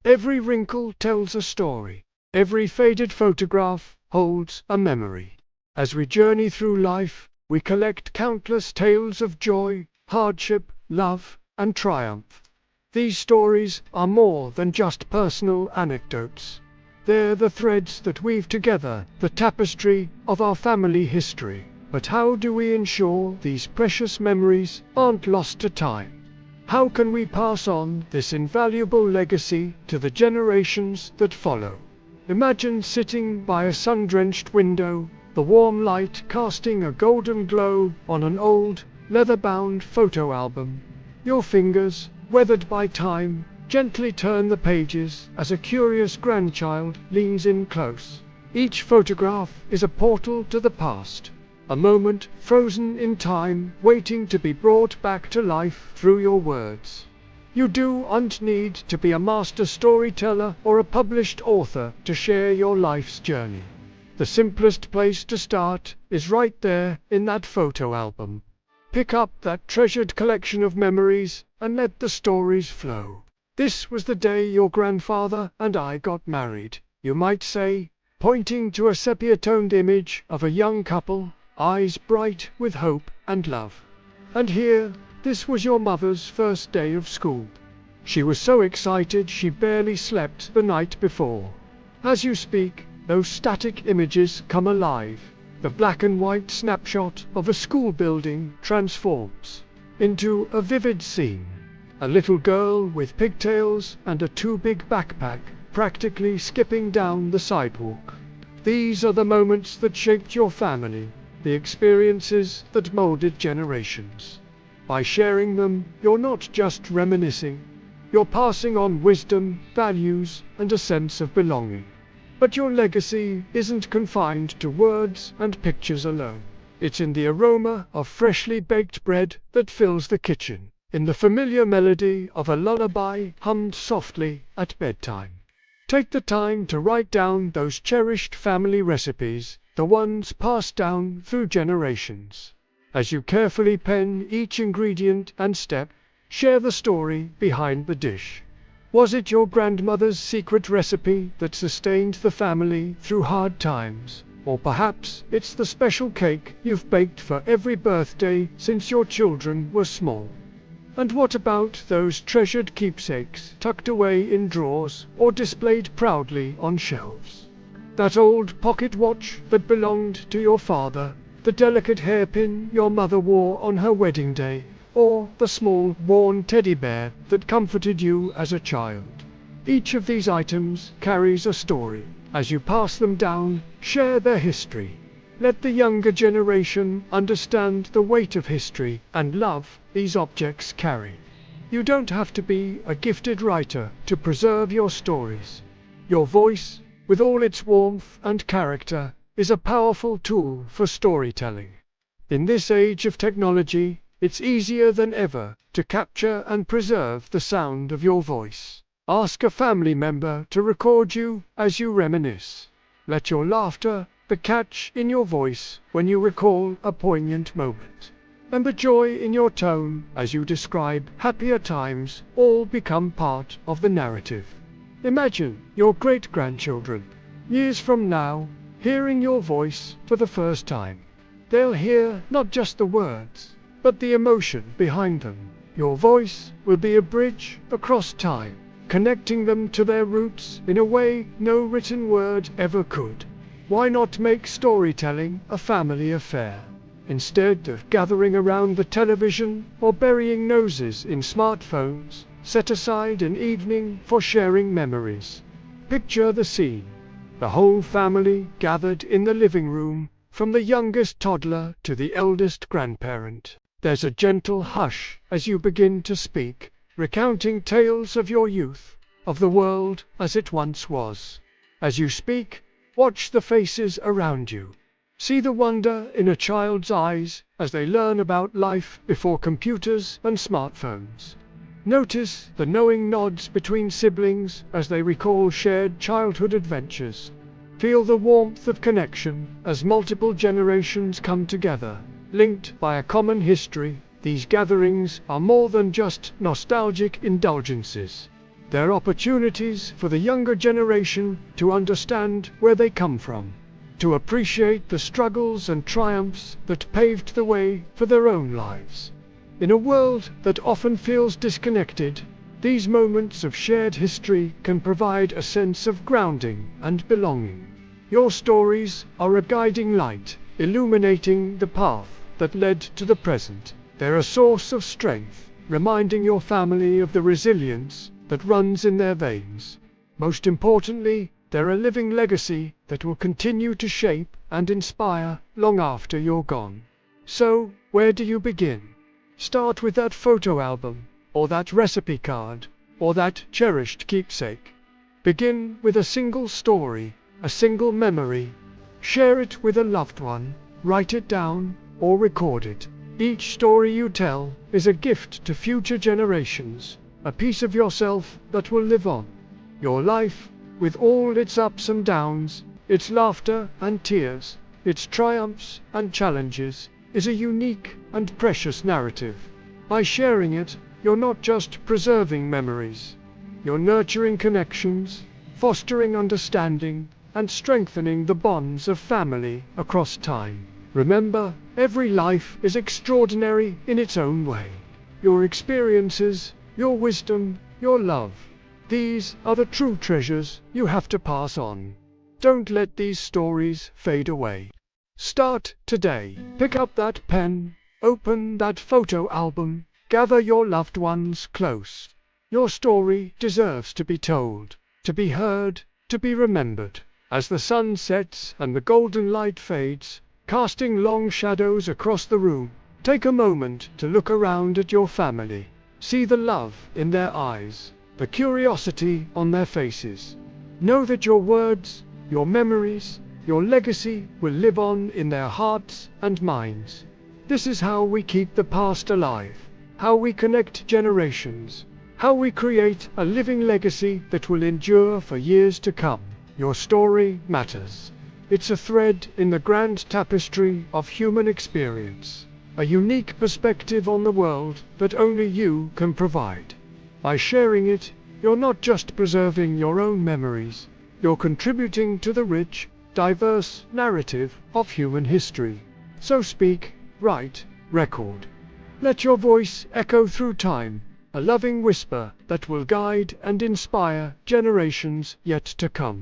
Every wrinkle tells a story. Every faded photograph holds a memory. As we journey through life, we collect countless tales of joy, hardship, love, and triumph. These stories are more than just personal anecdotes. They're the threads that weave together the tapestry of our family history. But how do we ensure these precious memories aren't lost to time? How can we pass on this invaluable legacy to the generations that follow? Imagine sitting by a sun-drenched window, the warm light casting a golden glow on an old, leather-bound photo album. Your fingers, weathered by time, gently turn the pages as a curious grandchild leans in close. Each photograph is a portal to the past, a moment frozen in time, waiting to be brought back to life through your words. You don't need to be a master storyteller or a published author to share your life's journey. The simplest place to start is right there in that photo album. Pick up that treasured collection of memories and let the stories flow. This was the day your grandfather and I got married, you might say, pointing to a sepia-toned image of a young couple, eyes bright with hope and love. And here, this was your mother's first day of school. She was so excited she barely slept the night before. As you speak, those static images come alive. The black and white snapshot of a school building transforms into a vivid scene. A little girl with pigtails and a too-big backpack, practically skipping down the sidewalk. These are the moments that shaped your family, the experiences that molded generations. By sharing them, you're not just reminiscing. You're passing on wisdom, values, and a sense of belonging. But your legacy isn't confined to words and pictures alone. It's in the aroma of freshly baked bread that fills the kitchen, in the familiar melody of a lullaby hummed softly at bedtime. Take the time to write down those cherished family recipes, the ones passed down through generations. As you carefully pen each ingredient and step, share the story behind the dish. Was it your grandmother's secret recipe that sustained the family through hard times? Or perhaps it's the special cake you've baked for every birthday since your children were small. And what about those treasured keepsakes tucked away in drawers or displayed proudly on shelves? That old pocket watch that belonged to your father, the delicate hairpin your mother wore on her wedding day, or the small, worn teddy bear that comforted you as a child. Each of these items carries a story. As you pass them down, share their history. Let the younger generation understand the weight of history and love these objects carry. You don't have to be a gifted writer to preserve your stories. Your voice, with all its warmth and character, is a powerful tool for storytelling. In this age of technology, it's easier than ever to capture and preserve the sound of your voice. Ask a family member to record you as you reminisce. Let your laughter, the catch in your voice when you recall a poignant moment, and the joy in your tone as you describe happier times all become part of the narrative. Imagine your great-grandchildren, years from now, hearing your voice for the first time. They'll hear not just the words, but the emotion behind them. Your voice will be a bridge across time, connecting them to their roots in a way no written word ever could. Why not make storytelling a family affair? Instead of gathering around the television or burying noses in smartphones, set aside an evening for sharing memories. Picture the scene. The whole family gathered in the living room, from the youngest toddler to the eldest grandparent. There's a gentle hush as you begin to speak, recounting tales of your youth, of the world as it once was. As you speak, watch the faces around you. See the wonder in a child's eyes as they learn about life before computers and smartphones. Notice the knowing nods between siblings as they recall shared childhood adventures. Feel the warmth of connection as multiple generations come together, linked by a common history. These gatherings are more than just nostalgic indulgences. They're opportunities for the younger generation to understand where they come from, to appreciate the struggles and triumphs that paved the way for their own lives. In a world that often feels disconnected, these moments of shared history can provide a sense of grounding and belonging. Your stories are a guiding light, illuminating the path that led to the present. They're a source of strength, reminding your family of the resilience that runs in their veins. Most importantly, they're a living legacy that will continue to shape and inspire long after you're gone. So, where do you begin? Start with that photo album, or that recipe card, or that cherished keepsake. Begin with a single story, a single memory. Share it with a loved one, write it down, or record it. Each story you tell is a gift to future generations, a piece of yourself that will live on. Your life, with all its ups and downs, its laughter and tears, its triumphs and challenges, is a unique and precious narrative. By sharing it, you're not just preserving memories. You're nurturing connections, fostering understanding, and strengthening the bonds of family across time. Remember, every life is extraordinary in its own way. Your experiences, your wisdom, your love. These are the true treasures you have to pass on. Don't let these stories fade away. Start today. Pick up that pen, open that photo album, gather your loved ones close. Your story deserves to be told, to be heard, to be remembered. As the sun sets and the golden light fades, casting long shadows across the room, take a moment to look around at your family. See the love in their eyes, the curiosity on their faces. Know that your words, your memories, your legacy will live on in their hearts and minds. This is how we keep the past alive, how we connect generations, how we create a living legacy that will endure for years to come. Your story matters. It's a thread in the grand tapestry of human experience, a unique perspective on the world that only you can provide. By sharing it, you're not just preserving your own memories, you're contributing to the rich, diverse narrative of human history. So speak, write, record. Let your voice echo through time, a loving whisper that will guide and inspire generations yet to come.